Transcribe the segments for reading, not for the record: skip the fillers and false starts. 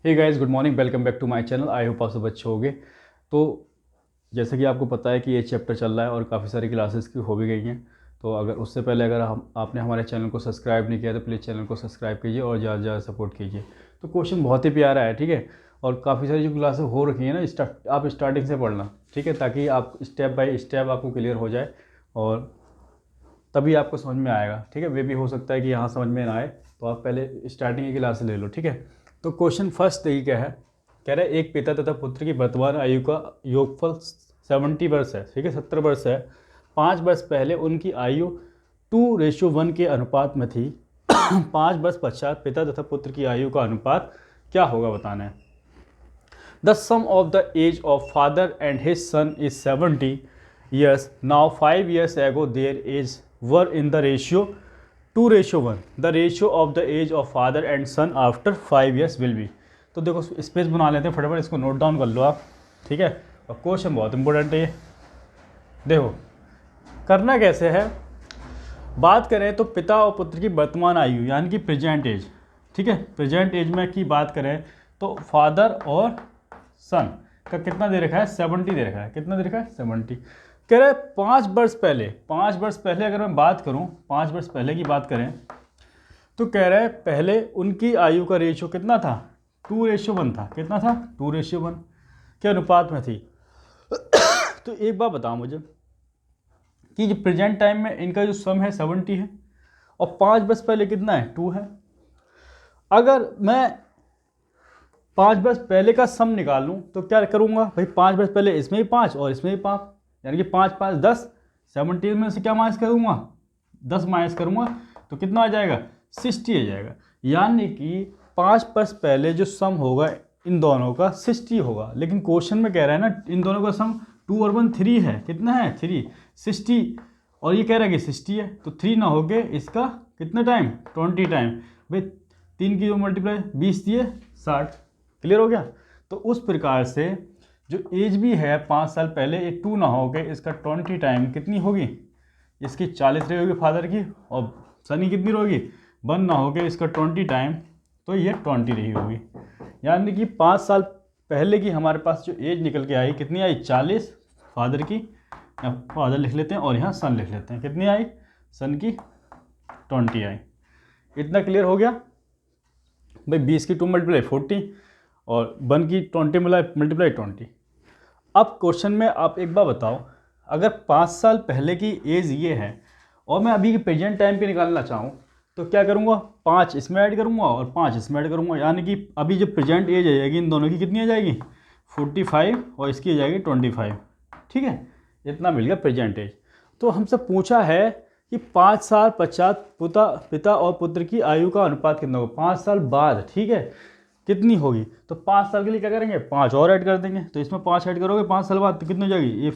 Hey guys, good morning, welcome back to my channel. I hope आप सब अच्छे होंगे। तो जैसे कि आपको पता है कि ये चैप्टर चल रहा है और काफ़ी सारी क्लासेस की हो भी गई हैं। तो अगर उससे पहले अगर हम आपने हमारे चैनल को सब्सक्राइब नहीं किया तो प्लीज़ चैनल को सब्सक्राइब कीजिए और ज़्यादा से ज़्यादा सपोर्ट कीजिए। तो क्वेश्चन बहुत ही प्यारा है, ठीक है। और काफ़ी सारी जो क्लासेस हो रखी हैं ना, आप स्टार्टिंग से पढ़ना, ठीक है, ताकि आप स्टेप बाय स्टेप आपको क्लियर हो जाए और तभी आपको समझ में आएगा, ठीक है। वे भी हो सकता है कि यहाँ समझ में ना आए, तो आप पहले स्टार्टिंग की क्लास ले लो, ठीक है। तो क्वेश्चन फर्स्ट देखिए क्या है। कह रहा है एक पिता तथा पुत्र की वर्तमान आयु का योगफल 70 वर्ष है, ठीक है, 70 वर्ष है। 5 वर्ष पहले उनकी आयु 2:1 के अनुपात में थी। 5 वर्ष पश्चात पिता तथा पुत्र की आयु का अनुपात क्या होगा बताना है। The sum of the age of father and his son is 70 years. Now 5 years ago their age were in the ratio 2:1. The ratio of the age of father and son after 5 years will be. तो देखो space बना लेते हैं, फटाफट इसको note down कर लो आप, ठीक है। और क्वेश्चन बहुत इंपॉर्टेंट है ये। देखो करना कैसे है, बात करें तो पिता और पुत्र की वर्तमान आयु यानी कि प्रेजेंट एज, ठीक है। प्रेजेंट एज में की बात करें तो फादर और सन का कितना दे रखा है, 70 दे रखा है। कितना दे रखा है, 70। कह रहे 5 वर्ष पहले, 5 वर्ष पहले अगर मैं बात करूं, 5 वर्ष पहले की बात करें तो कह रहे पहले उनकी आयु का रेशियो कितना था, 2:1 था। कितना था, 2:1 के अनुपात में थी। तो एक बात बताओ मुझे कि जो प्रेजेंट टाइम में इनका जो सम है 70 है और 5 वर्ष पहले कितना है, 2 है। अगर मैं 5 वर्ष पहले का सम निकाल लूँ तो क्या करूँगा भाई, 5 वर्ष पहले इसमें भी 5 और इसमें भी 5, यानी कि 5 5 10। 70 में से क्या माइनस करूँगा, 10 माइनस करूँगा तो कितना आ जाएगा, 60 आ जाएगा। यानी कि 5 वर्ष पहले जो सम होगा इन दोनों का 60 होगा। लेकिन क्वेश्चन में कह रहा है ना इन दोनों का सम 2 और 1 3 है। कितना है, 3, 60। और ये कह रहा है कि 60 है तो 3 ना होके इसका कितना टाइम, 20 टाइम। भाई 3 की जो मल्टीप्लाई 20 दिए 60। क्लियर हो गया। तो उस प्रकार से जो एज भी है 5 साल पहले, ये 2 ना हो गए, इसका 20 टाइम कितनी होगी, इसकी 40 रही होगी फादर की, और सनी कितनी रहेगी, 1 ना हो गए, इसका 20 टाइम, तो ये 20 रही होगी। यानी कि 5 साल पहले की हमारे पास जो एज निकल के आई कितनी आई, 40 फादर की, फादर लिख लेते हैं और यहाँ सन लिख लेते हैं, कितनी आई, सन की 20 आई। इतना क्लियर हो गया भाई। 20 की 2 मल्टीप्लाई 40 और 1 की 20 मल्टीप्लाई 20। अब क्वेश्चन में आप एक बार बताओ, अगर 5 साल पहले की एज ये है और मैं अभी के प्रेजेंट टाइम पे निकालना चाहूँ तो क्या करूँगा, 5 इसमें ऐड करूँगा और 5 इसमें ऐड करूँगा। यानी कि अभी जो प्रेजेंट एज आ जाएगी इन दोनों की कितनी आ जाएगी, 45 और इसकी आ जाएगी 25, ठीक है। इतना मिल गया प्रेजेंट एज। तो हमसे पूछा है कि 5 साल पश्चात पिता और पुत्र की आयु का अनुपात कितना होगा, 5 साल बाद, ठीक है, कितनी होगी। तो 5 साल के लिए क्या करेंगे, 5 और ऐड कर देंगे। तो इसमें 5 ऐड करोगे 5 साल बाद तो कितनी हो जाएगी, ये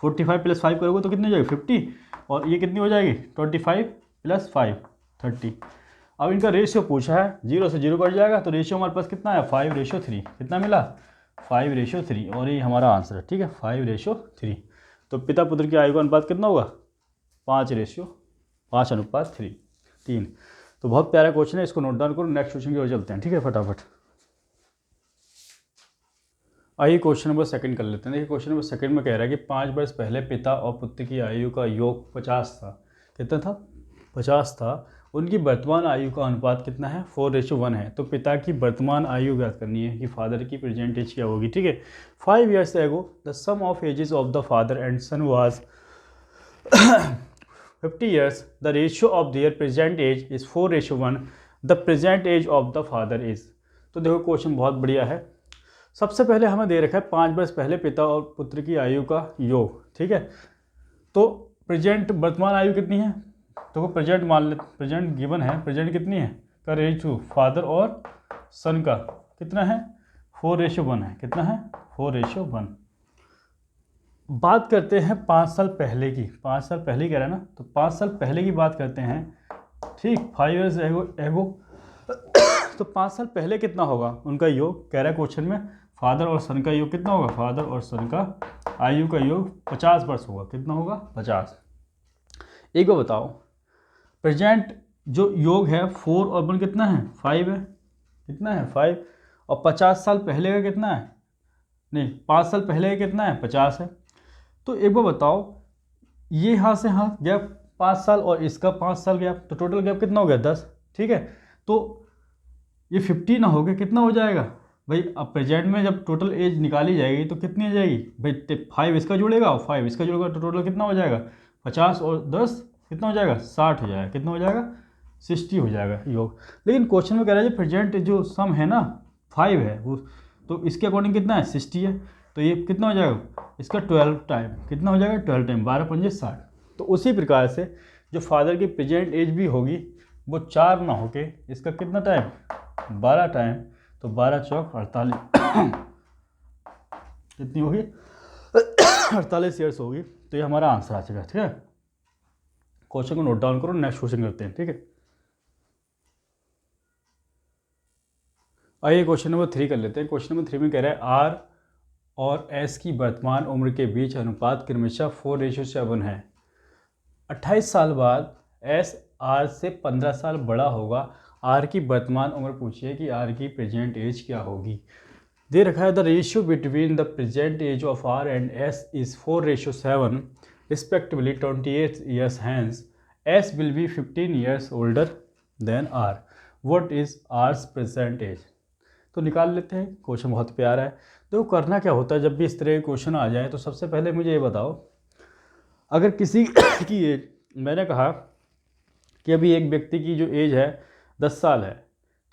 45 + 5 करोगे तो कितनी हो जाएगी, 50। और ये कितनी हो जाएगी, 25 + 5 30। अब इनका रेशियो पूछा है, 0 से 0 कट जाएगा तो रेशियो हमारे पास कितना है, 5:3। कितना मिला, 5:3। और ये हमारा आंसर है, ठीक है, 5:3। तो पिता पुत्र की आयु का अनुपात कितना होगा, 5:5:3। तो बहुत प्यारा क्वेश्चन है, इसको नोट डाउन करो। नेक्स्ट क्वेश्चन की ओर चलते हैं, ठीक है, फटाफट। आइए क्वेश्चन नंबर 2 कर लेते हैं। देखिए क्वेश्चन नंबर 2 में कह रहा है कि 5 वर्ष पहले पिता और पुत्र की आयु का योग 50 था। कितना था, 50 था। उनकी वर्तमान आयु का अनुपात कितना है, 4:1 है। तो पिता की वर्तमान आयु ज्ञात करनी है कि फादर की प्रेजेंट एज क्या होगी, ठीक है। 5 years ago the sum of ages of the father and son was 50 years. The ratio of their present age is 4:1. The present age of the father is. तो देखो क्वेश्चन बहुत बढ़िया है। सबसे पहले हमें दे रखा है 5 वर्ष पहले पिता और पुत्र की आयु का योग, ठीक है। तो प्रेजेंट वर्तमान आयु कितनी है, तो प्रेजेंट मान ले, प्रेजेंट गिवन है, प्रेजेंट कितनी है का रेशियो फादर और सन का कितना है, 4:1 है। कितना है, 4:1। बात करते हैं 5 साल पहले की, 5 साल पहले कह रहा है ना, तो 5 साल पहले की बात करते हैं, ठीक, 5 years एगो। तो 5 साल पहले कितना होगा उनका योग, कह रहा है क्वेश्चन में फादर और सन का योग कितना होगा, फादर और सन का आयु का योग 50 वर्ष होगा। कितना होगा, 50। एक बार बताओ, प्रेजेंट जो योग है 4 और 1 कितना है, 5 है। कितना है, 5। और 50 साल पहले का कितना है, नहीं 5 साल पहले का कितना है, 50 है। तो एक बार बताओ, ये यहाँ से यहाँ गैप 5 साल और इसका 5 साल गैप, तो टोटल गैप कितना हो गया, 10। ठीक है, तो ये 50 ना हो गया, कितना हो जाएगा भाई। अब प्रेजेंट में जब टोटल एज निकाली जाएगी तो कितनी आ जाएगी भाई, 5 इसका जुड़ेगा और 5 इसका जुड़ेगा, तो टोटल कितना हो जाएगा, 50 और 10 कितना हो जाएगा, 60 हो जाएगा। कितना हो जाएगा, 60 हो जाएगा योग। लेकिन क्वेश्चन में कह रहा है प्रेजेंट जो सम है ना 5 है वो, तो इसके अकॉर्डिंग कितना है, 60 है। तो ये कितना हो जाएगा, इसका 12 टाइम, कितना हो जाएगा, 12 टाइम, 12 पंजे 60। तो उसी प्रकार से जो फादर की प्रेजेंट एज भी होगी वो 4 ना होके इसका कितना टाइम, 12 टाइम, तो 12 चौक 48 कितनी होगी 48 ईयर्स होगी। तो ये हमारा आंसर आ चुका है। ठीक है, क्वेश्चन को नोट डाउन करो, नेक्स्ट क्वेश्चन करते हैं। ठीक है, आइए क्वेश्चन नंबर 3 कर लेते हैं। क्वेश्चन नंबर 3 में कह रहा है आर और एस की वर्तमान उम्र के बीच अनुपात क्रमशः 4:7 है। 28 साल बाद एस आर से 15 साल बड़ा होगा। आर की वर्तमान उम्र पूछिए कि आर की प्रेजेंट एज क्या होगी। दे रखा है the ratio between the present age of R and S is 4:7 respectively 28 years hence S will be 15 years older than R. What is R's present age. तो निकाल लेते हैं। क्वेश्चन बहुत प्यारा है। देखो करना क्या होता है, जब भी इस तरह के क्वेश्चन आ जाए तो सबसे पहले मुझे ये बताओ, अगर किसी की एज, मैंने कहा कि अभी एक व्यक्ति की जो एज है 10 साल है,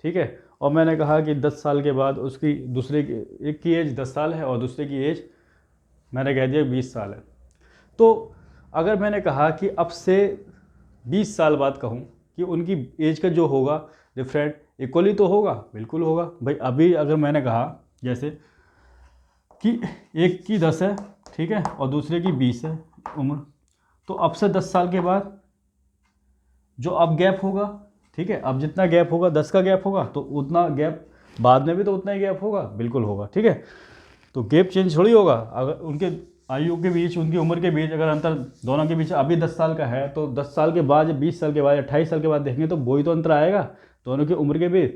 ठीक है, और मैंने कहा कि 10 साल के बाद उसकी दूसरे की, एक की एज 10 साल है और दूसरे की एज मैंने कह दिया 20 साल है। तो अगर मैंने कहा कि अब से 20 साल बाद कहूँ कि उनकी एज का जो होगा डिफरेंट इक्वली तो होगा, बिल्कुल होगा भाई। अभी अगर मैंने कहा जैसे कि एक की 10 है, ठीक है, और दूसरे की 20 है उम्र, तो अब से 10 साल के बाद जो अब गैप होगा, ठीक है, अब जितना गैप होगा 10 का गैप होगा, तो उतना गैप बाद में भी तो उतना ही गैप होगा, बिल्कुल होगा। ठीक है, तो गैप चेंज थोड़ी होगा। अगर उनके आयु के बीच, उनकी उम्र के बीच अगर अंतर दोनों के बीच अभी 10 साल का है, तो 10 साल के बाद, 20 साल के बाद, 28 साल के बाद देखेंगे तो वही तो अंतर आएगा दोनों की उम्र के बीच।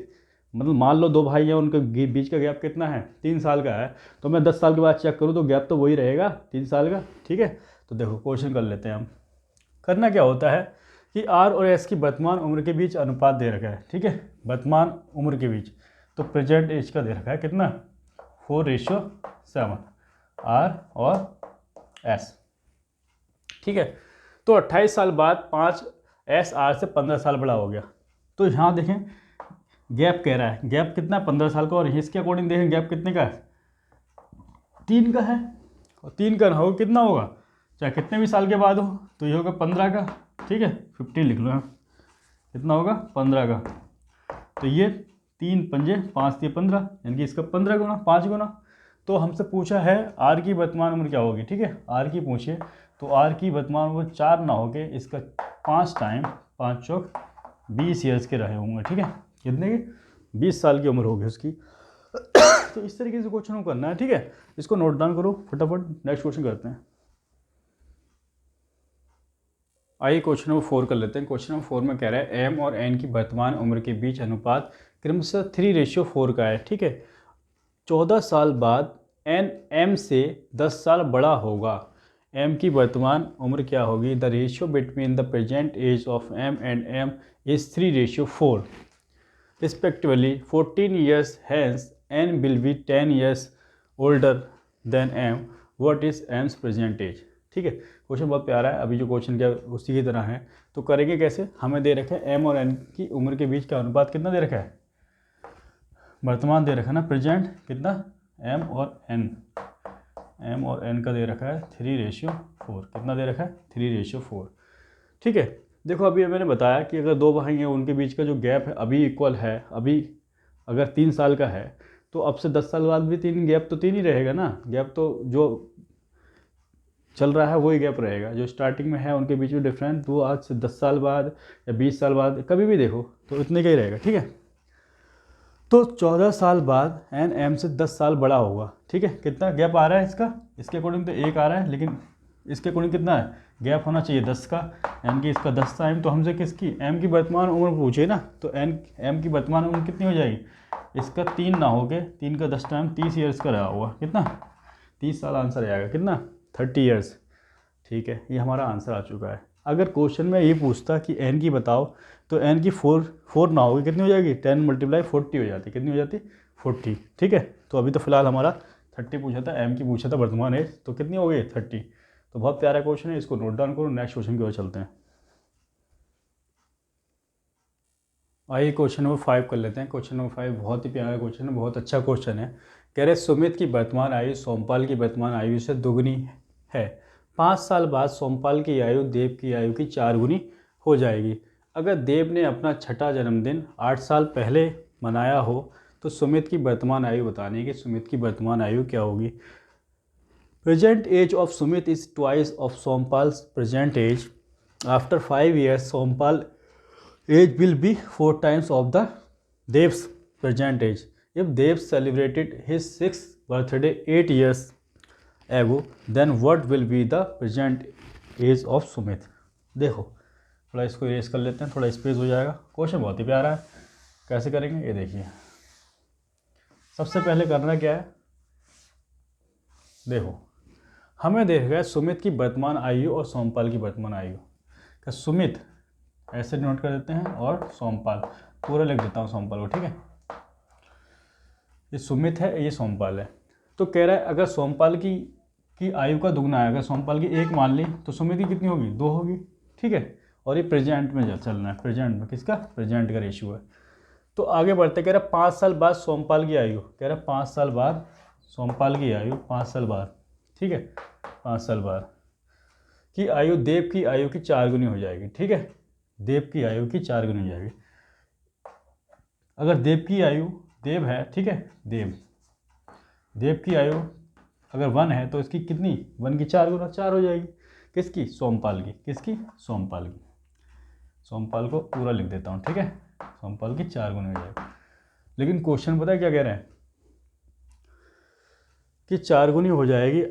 मतलब मान लो 2 भाई हैं, उनके बीच का गैप कितना है, 3 साल का है, तो मैं 10 साल के बाद चेक करूँ तो गैप तो वही रहेगा 3 साल का। ठीक है, तो देखो क्वेश्चन कर लेते हैं हम। करना क्या होता है कि आर और एस की वर्तमान उम्र के बीच अनुपात दे रखा है। ठीक है, वर्तमान उम्र के बीच, तो प्रेजेंट एज का दे रखा है कितना, 4:7 आर और एस। ठीक है, तो 28 साल बाद 5 एस आर से 15 साल बड़ा हो गया। तो यहाँ देखें गैप कह रहा है, गैप कितना है 15 साल का, और इसके अकॉर्डिंग देखें गैप कितने का है, 3 का है। और 3 का हो कितना होगा, चाहे कितने भी साल के बाद हो, तो ये होगा 15 का। ठीक है, 15 लिख लो यहाँ, कितना होगा 15 का। तो ये 3 पंजे 5 से 15, यानी कि इसका 15 गुना, 5 गुना। तो हमसे पूछा है आर की वर्तमान उम्र क्या होगी। ठीक है, आर की पूछिए, तो आर की वर्तमान उम्र 4 ना होके इसका 5 टाइम, 5 चौक 20 ईयर्स के रहे होंगे। ठीक है, कितने की, 20 साल की उम्र होगी उसकी। तो इस तरीके से क्वेश्चन को करना है। ठीक है, इसको नोट डाउन करो फटाफट, नेक्स्ट क्वेश्चन करते हैं। आइए क्वेश्चन नंबर 4 कर लेते हैं। क्वेश्चन नंबर 4 में कह रहा है एम और एन की वर्तमान उम्र के बीच अनुपात क्रमशः 3:4 का है। ठीक है, 14 साल बाद एन एम से 10 साल बड़ा होगा। एम की वर्तमान उम्र क्या होगी। The ratio between the present age of M and M is 3:4 respectively 14 years hence N will be 10 years older than M. What is M's present age. ठीक है, क्वेश्चन बहुत प्यारा है, अभी जो क्वेश्चन क्या उसी की तरह है। तो करेंगे कैसे, हमें दे रखा है एम और एन की उम्र के बीच का अनुपात कितना दे रखा है, वर्तमान दे रखा है ना, प्रेजेंट कितना, एम और एन का दे रखा है 3:4। कितना दे रखा है, 3:4। ठीक है, देखो अभी मैंने बताया कि अगर 2 भाई हैं उनके बीच का जो गैप है अभी इक्वल है, अभी अगर 3 साल का है, तो अब से 10 साल बाद भी 3 गैप तो 3 ही रहेगा ना। गैप तो जो चल रहा है वही गैप रहेगा, जो स्टार्टिंग में है उनके बीच में डिफरेंस, वो आज से 10 साल बाद या 20 साल बाद कभी भी देखो तो इतने का ही रहेगा। ठीक है, तो 14 साल बाद एन एम से 10 साल बड़ा होगा। ठीक है, कितना गैप आ रहा है इसका, इसके अकॉर्डिंग तो 1 आ रहा है, लेकिन इसके अकॉर्डिंग कितना है, गैप होना चाहिए 10 का, यानी कि इसका 10 टाइम। तो हमसे किसकी, एम की वर्तमान उम्र पूछे ना, तो एम की वर्तमान उम्र कितनी हो जाएगी, इसका 3 ना हो के 3 का 10 टाइम 30 ईयर्स का रहा होगा, कितना 30 साल आंसर आएगा, कितना 30 ईयर्स। ठीक है, ये हमारा आंसर आ चुका है। अगर क्वेश्चन में ये पूछता कि एन की बताओ, तो एन की 4 ना होगी, कितनी हो जाएगी 10 × 40 हो जाती, कितनी हो जाती 40। ठीक है, तो अभी तो फिलहाल हमारा 30 पूछा था, एम की पूछा था वर्तमान एज, तो कितनी हो गई 30। तो बहुत प्यारा क्वेश्चन है, इसको नोट डाउन करो। नेक्स्ट क्वेश्चन की ओर चलते हैं। आइए क्वेश्चन नंबर 5 कर लेते हैं। क्वेश्चन नंबर 5 बहुत ही प्यारा क्वेश्चन है, बहुत अच्छा क्वेश्चन है। कह रहे सुमित की वर्तमान आयु सोमपाल की वर्तमान आयु से दुगनी है। 5 साल बाद सोमपाल की आयु देव की आयु की 4 गुनी हो जाएगी। अगर देव ने अपना छठा जन्मदिन 8 साल पहले मनाया हो तो सुमित की वर्तमान आयु बतानी है कि सुमित की वर्तमान आयु क्या होगी। Present age of Sumit is twice of Sompal's present age. After 5 years Sompal age will be 4 times of the Dev's present age. If Dev celebrated his 6th birthday 8 years ago, then what will be the present age of Sumit? देखो थोड़ा इसको erase कर लेते हैं, थोड़ा space हो जाएगा। Question बहुत ही प्यारा है, कैसे करेंगे ये देखिए। सबसे पहले करना क्या है, देखो हमें देखा है सुमित की वर्तमान आयु और सोमपाल की वर्तमान आयु। क्या सुमित ऐसे नोट कर देते हैं और सोमपाल पूरा लिख देता हूँ सोमपाल को, ठीक है। ये सुमित है, ये सोमपाल है। तो कह रहा है अगर सोमपाल की आयु का दुगना है, अगर सोमपाल की 1 मान ली तो सुमित की कितनी होगी 2 होगी, ठीक है। और ये प्रेजेंट में चलना है, प्रेजेंट में किसका, प्रेजेंट का रेशियो है। तो आगे बढ़ते कह रहा है 5 साल बाद सोमपाल की आयु, कह रहा है 5 साल बाद सोमपाल की आयु, 5 साल बाद, ठीक है, 5 साल बाद की आयु देव की आयु की 4 गुनी हो जाएगी, ठीक है। देव की आयु की 4 गुनी हो जाएगी। अगर देव की आयु, देव है, ठीक है, देव की आयु अगर 1 है तो इसकी कितनी 1 की 4 गुना 4 हो जाएगी। किसकी, सोमपाल की, किसकी, सोमपाल की। सोमपाल को पूरा लिख देता हूँ, ठीक है, सोमपाल की 4 गुनी हो जाएगी। लेकिन क्वेश्चन पता है क्या कह रहे हैं कि 4 गुनी हो जाएगी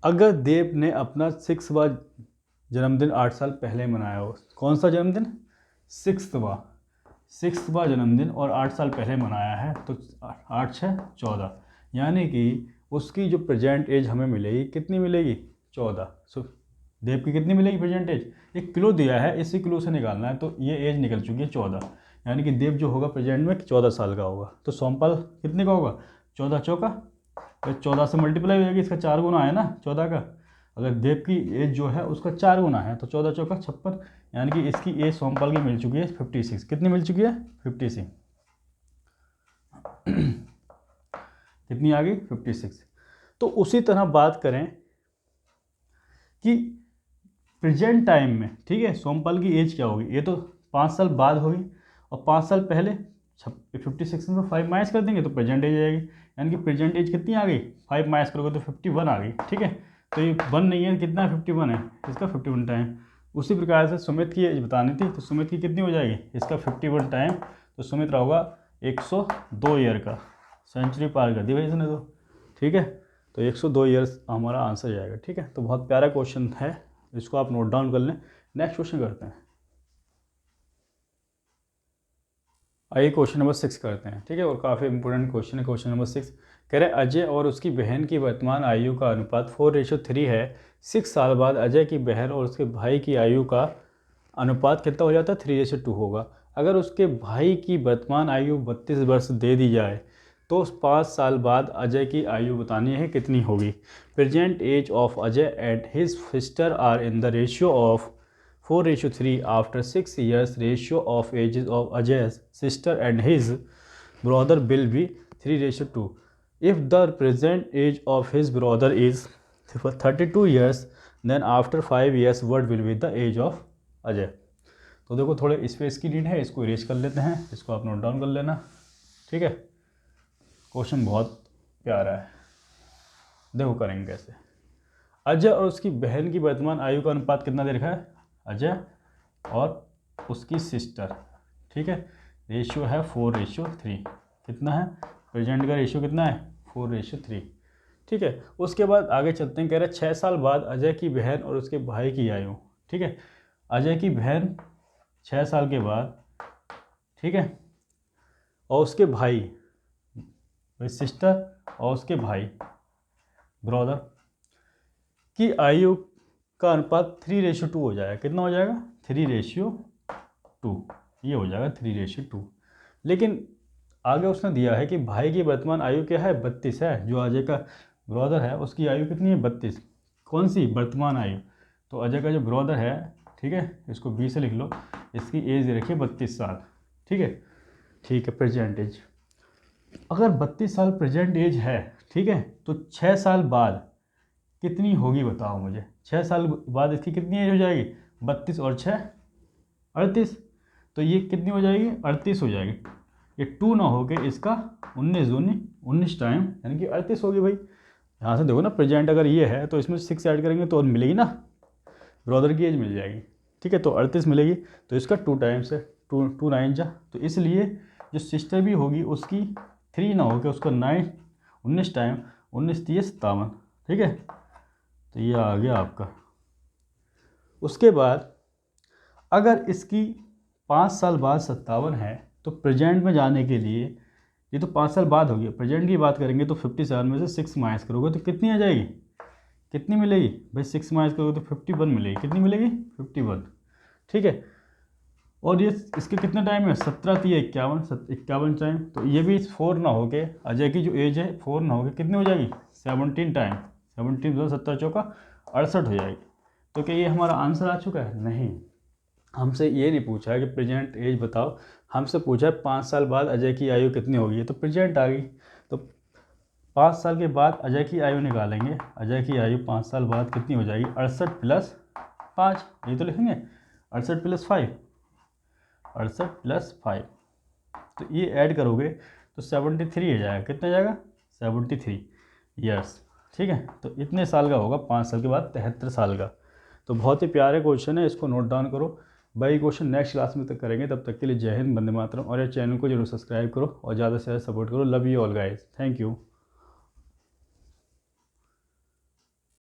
अगर देव ने अपना 6वां जन्मदिन 8 साल पहले मनाया हो। कौन सा जन्मदिन, 6वां जन्मदिन और 8 साल पहले मनाया है, तो 8 6 14, यानी कि उसकी जो प्रेजेंट एज हमें मिलेगी कितनी मिलेगी 14। सो देव की कितनी मिलेगी प्रेजेंट एज, एक किलो दिया है, इसी किलो से निकालना है, तो ये एज निकल चुकी है 14, यानी कि देव जो होगा प्रेजेंट में 14 साल का होगा। तो सोमपाल कितने का होगा 14 चौका, तो 14 से मल्टीप्लाई हो जाएगी, इसका 4 गुना है ना 14 का। अगर देव की एज जो है उसका 4 गुना है तो 14 चौका 56, यानी कि इसकी एज सोमपाल की मिल चुकी है 56। कितनी मिल चुकी है 56 कितनी आ गई 56। तो उसी तरह बात करें कि प्रेजेंट टाइम में, ठीक है, सोमपाल की एज क्या होगी, ये तो 5 साल बाद होगी और 5 साल पहले 56 में 5 माइनस कर देंगे तो प्रेजेंट एज आएगी, यानी कि प्रेजेंट एज कितनी आ गई 5 माइनस करोगे तो 51 आ गई, ठीक है। तो ये 1 नहीं है, कितना 51 है, इसका 51 टाइम। उसी प्रकार से सुमित की एज बतानी थी, तो सुमित की कितनी हो जाएगी, इसका 51 टाइम, तो सुमित रहा होगा 102 ईयर का, सेंचुरी पार कर दी भाई इसने तो, ठीक है। तो 102 ईयर्स हमारा आंसर जाएगा, ठीक है। तो बहुत प्यारा क्वेश्चन है, इसको आप नोट डाउन कर लें। नेक्स्ट क्वेश्चन करते हैं। आइए क्वेश्चन नंबर 6 करते हैं, ठीक है, और काफ़ी इंपॉर्टेंट क्वेश्चन है क्वेश्चन नंबर 6। कह रहे अजय और उसकी बहन की वर्तमान आयु का अनुपात 4:3 है। 6 साल बाद अजय की बहन और उसके भाई की आयु का अनुपात कितना हो जाता है 3:2 होगा। अगर उसके भाई की वर्तमान आयु 32 वर्ष दे दी जाए तो 5 साल बाद अजय की आयु बतानी है कितनी होगी। Present age of Ajay and his sister are in the ratio of 4:3 after 6 years ratio of ages of Ajay's sister and his brother will be 3:2. If the present age of his brother is 32 years, then after 5 years what will be the age of Ajay? तो देखो थोड़े space की need है, इसको erase कर लेते हैं, इसको आप नोट डाउन कर लेना, ठीक है। क्वेश्चन बहुत प्यारा है, देखो करेंगे कैसे। अजय और उसकी बहन की वर्तमान आयु का अनुपात कितना दे रखा है, अजय और उसकी सिस्टर, ठीक है, रेशियो है 4:3, कितना है प्रेजेंट का रेशियो कितना है 4:3, ठीक है। उसके बाद आगे चलते हैं, कह रहे हैं 6 साल बाद अजय की बहन और उसके भाई की आयु, ठीक है, अजय की बहन 6 साल के बाद, ठीक है, और उसके भाई भाई सिस्टर और उसके भाई ब्रदर की आयु का अनुपात 3:2 हो जाएगा। कितना हो जाएगा? 3:2, ये हो जाएगा 3:2। लेकिन आगे उसने दिया है कि भाई की वर्तमान आयु क्या है? 32 है। जो अजय का ब्रदर है उसकी आयु कितनी है? 32। कौन सी वर्तमान आयु? तो अजय का जो ब्रदर है, ठीक है, इसको 20 से लिख लो, इसकी एज रखिए 32 साल। ठीक है, ठीक है, प्रेजेंट एज। अगर 32 साल प्रेजेंट एज है, ठीक है, तो 6 साल बाद कितनी होगी बताओ मुझे। 6 साल बाद इसकी कितनी एज हो जाएगी? 32 और 6 38। तो ये कितनी हो जाएगी? 38 हो जाएगी। ये 2 ना हो के इसका 19 टाइम यानी कि 38 होगी भाई। यहाँ से देखो ना, प्रेजेंट अगर ये है तो इसमें 6 ऐड करेंगे तो और मिलेगी ना, ब्रदर की एज मिल जाएगी। ठीक है, तो 38 मिलेगी। तो इसका 2 टाइम्स है, 2 9 जा। तो इसलिए जो सिस्टर भी होगी उसकी 3 ना होकर उसका 19 टाइम 19 30 57। ठीक है, तो ये आ गया आपका। उसके बाद अगर इसकी 5 साल बाद 57 है तो प्रेजेंट में जाने के लिए, ये तो 5 साल बाद हो गया, प्रेजेंट की बात करेंगे तो 57 में से 6 माइनस करोगे तो कितनी आ जाएगी? कितनी मिलेगी भाई? 6 माइनस करोगे तो 51 मिलेगी। कितनी मिलेगी? 51। ठीक है, और ये इसके कितने टाइम है? 17 3 51 टाइम। तो ये भी 4 ना हो के, अजय की जो एज है 4 ना हो के कितनी हो जाएगी? 17 टाइम। 17 17 चौका 68 हो जाएगी। तो क्या ये हमारा आंसर आ चुका है? नहीं, हमसे ये नहीं पूछा है कि प्रेजेंट एज बताओ, हमसे पूछा है 5 साल बाद अजय की आयु कितनी होगी। तो प्रेजेंट आ गई। तो 5 साल के बाद अजय की आयु निकालेंगे। अजय की आयु 5 साल बाद कितनी हो जाएगी? 68 प्लस 5, ये तो लिखेंगे 68 प्लस 5, 68 प्लस 5। तो ये ऐड करोगे तो 73 हो जाएगा। कितना जाएगा? 73 ईयर्स। ठीक है, तो इतने साल का होगा 5 साल के बाद 73 साल का। तो बहुत ही प्यारे क्वेश्चन है, इसको नोट डाउन करो। बाकी क्वेश्चन नेक्स्ट क्लास में तक करेंगे। तब तक के लिए जय हिंद, वंदे मातरम। और ये चैनल को जरूर सब्सक्राइब करो और ज़्यादा से ज़्यादा सपोर्ट करो। Love you all guys, thank you.